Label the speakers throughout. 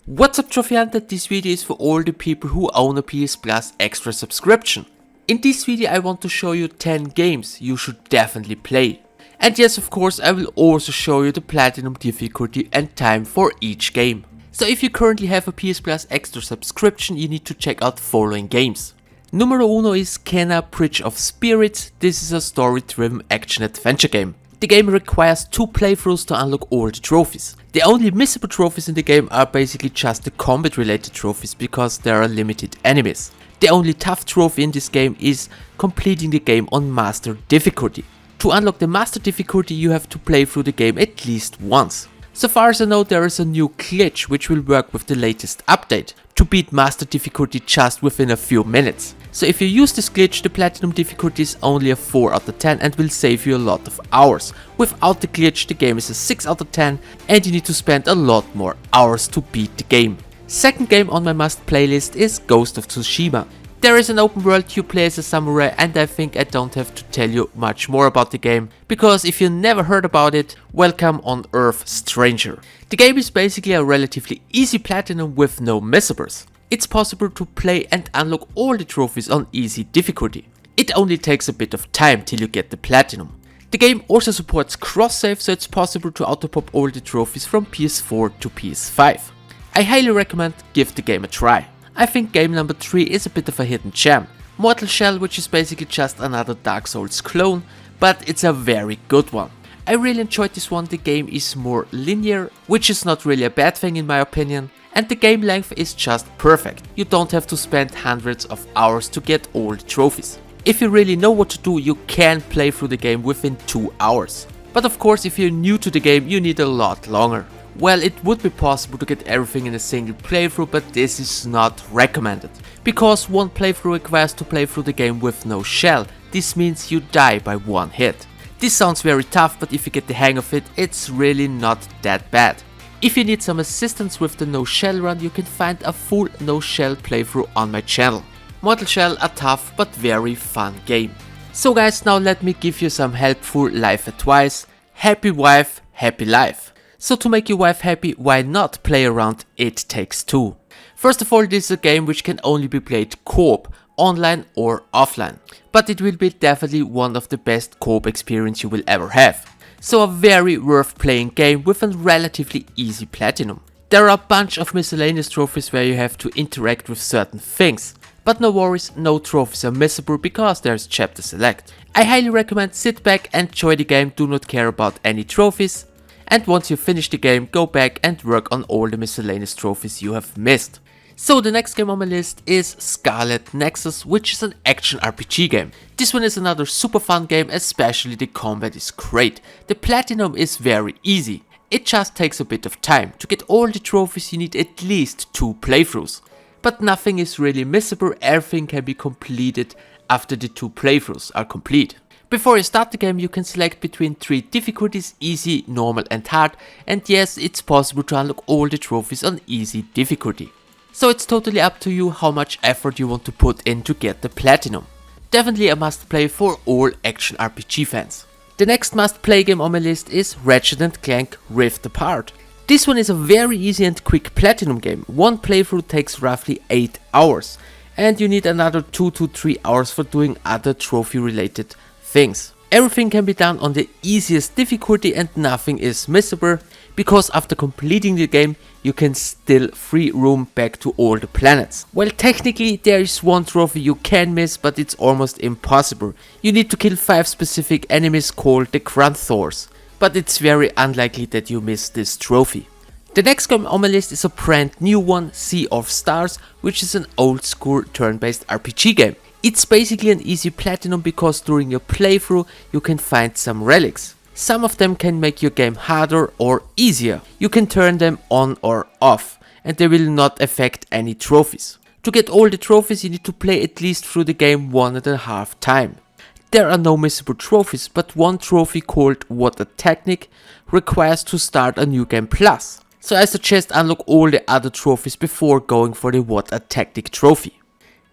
Speaker 1: What's up Trophy Hunter, this video is for all the people who own a PS Plus extra subscription. In this video I want to show you 10 games you should definitely play. And yes, of course I will also show you the platinum difficulty and time for each game. So if you currently have a PS Plus extra subscription, you need to check out the following games. Numero Uno is Kena Bridge of Spirits. This is a story-driven action-adventure game. The game requires 2 playthroughs to unlock all the trophies. The only missable trophies in the game are basically just the combat related trophies because there are limited enemies. The only tough trophy in this game is completing the game on master difficulty. To unlock the master difficulty you have to play through the game at least once. So far as I know, there is a new glitch which will work with the latest update to beat master difficulty just within a few minutes. So if you use this glitch, the platinum difficulty is only a 4 out of 10 and will save you a lot of hours. Without the glitch, the game is a 6 out of 10 and you need to spend a lot more hours to beat the game. Second game on my must playlist is Ghost of Tsushima. There is an open world, you play as a samurai, and I think I don't have to tell you much more about the game, because if you never heard about it, welcome on Earth, stranger. The game is basically a relatively easy platinum with no missables. It's possible to play and unlock all the trophies on easy difficulty. It only takes a bit of time till you get the platinum. The game also supports cross-save, so it's possible to auto-pop all the trophies from PS4 to PS5. I highly recommend give the game a try. I think game number 3 is a bit of a hidden gem. Mortal Shell, which is basically just another Dark Souls clone, but it's a very good one. I really enjoyed this one. The game is more linear, which is not really a bad thing in my opinion, and the game length is just perfect. You don't have to spend hundreds of hours to get all the trophies. If you really know what to do, you can play through the game within 2 hours. But of course, if you're new to the game, you need a lot longer. Well, it would be possible to get everything in a single playthrough, but this is not recommended. Because one playthrough requires to play through the game with no shell. This means you die by one hit. This sounds very tough, but if you get the hang of it, it's really not that bad. If you need some assistance with the no shell run, you can find a full no shell playthrough on my channel. Mortal Shell, a tough but very fun game. So guys, now let me give you some helpful life advice. Happy wife, happy life. So to make your wife happy, why not play around It Takes Two? First of all, this is a game which can only be played co-op, online or offline. But it will be definitely one of the best co-op experience you will ever have. So a very worth playing game with a relatively easy platinum. There are a bunch of miscellaneous trophies where you have to interact with certain things. But no worries, no trophies are missable because there's chapter select. I highly recommend sit back, enjoy the game, do not care about any trophies. And once you finish the game, go back and work on all the miscellaneous trophies you have missed. So the next game on my list is Scarlet Nexus, which is an action RPG game. This one is another super fun game, especially the combat is great. The platinum is very easy. It just takes a bit of time. To get all the trophies you need at least 2 playthroughs. But nothing is really missable, everything can be completed after the 2 playthroughs are complete. Before you start the game, you can select between 3 difficulties, easy, normal and hard, and yes, it's possible to unlock all the trophies on easy difficulty. So it's totally up to you how much effort you want to put in to get the platinum. Definitely a must play for all action RPG fans. The next must play game on my list is Ratchet and Clank Rift Apart. This one is a very easy and quick platinum game. One playthrough takes roughly 8 hours, and you need another 2 to 3 hours for doing other trophy related things. Everything can be done on the easiest difficulty and nothing is missable, because after completing the game you can still free roam back to all the planets. Well, technically there is one trophy you can miss, but it's almost impossible. You need to kill 5 specific enemies called the Grunthors, but it's very unlikely that you miss this trophy. The next game on my list is a brand new one, Sea of Stars, which is an old school turn-based RPG game. It's basically an easy platinum because during your playthrough you can find some relics. Some of them can make your game harder or easier. You can turn them on or off and they will not affect any trophies. To get all the trophies you need to play at least through the game 1.5 times. There are no missable trophies, but one trophy called What a Technique requires to start a new game plus. So I suggest unlock all the other trophies before going for the What a Technique trophy.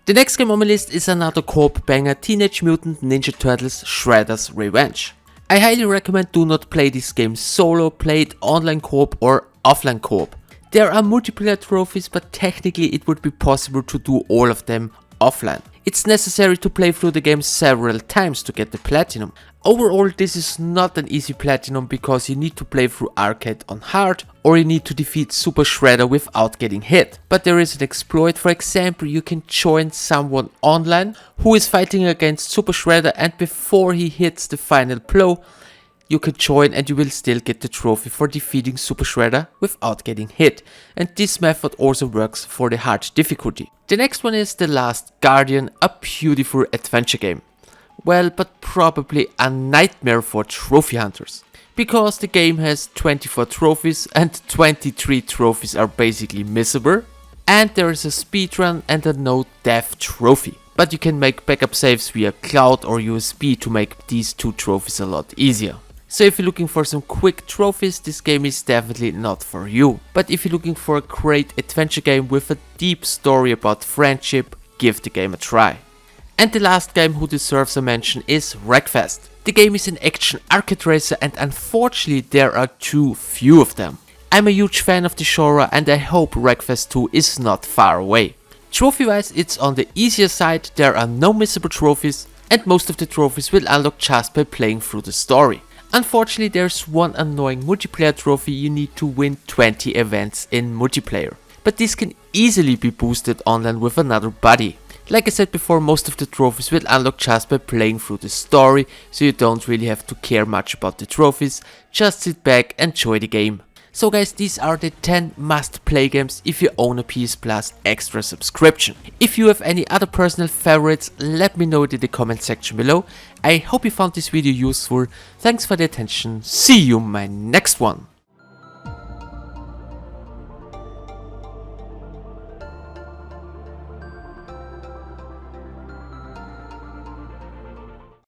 Speaker 1: The next game on my list is another co-op banger, Teenage Mutant Ninja Turtles Shredder's Revenge. I highly recommend do not play this game solo, play it online co-op or offline co-op. There are multiplayer trophies, but technically it would be possible to do all of them offline. It's necessary to play through the game several times to get the platinum. Overall, this is not an easy platinum because you need to play through arcade on hard, or you need to defeat Super Shredder without getting hit. But there is an exploit. For example, you can join someone online who is fighting against Super Shredder, and before he hits the final blow, you can join and you will still get the trophy for defeating Super Shredder without getting hit. And this method also works for the hard difficulty. The next one is The Last Guardian, a beautiful adventure game. Well, but probably a nightmare for trophy hunters. Because the game has 24 trophies and 23 trophies are basically missable. And there is a speedrun and a no death trophy. But you can make backup saves via cloud or USB to make these two trophies a lot easier. So if you're looking for some quick trophies, this game is definitely not for you. But if you're looking for a great adventure game with a deep story about friendship, give the game a try. And the last game who deserves a mention is Wreckfest. The game is an action arcade racer, and unfortunately there are too few of them. I'm a huge fan of the genre and I hope Wreckfest 2 is not far away. Trophy wise, it's on the easier side, there are no missable trophies, and most of the trophies will unlock just by playing through the story. Unfortunately, there's one annoying multiplayer trophy: you need to win 20 events in multiplayer. But this can easily be boosted online with another buddy. Like I said before, most of the trophies will unlock just by playing through the story, so you don't really have to care much about the trophies, just sit back and enjoy the game. So guys, these are the 10 must play games if you own a PS Plus Extra subscription. If you have any other personal favorites, let me know it in the comment section below. I hope you found this video useful. Thanks for the attention. See you in my next one.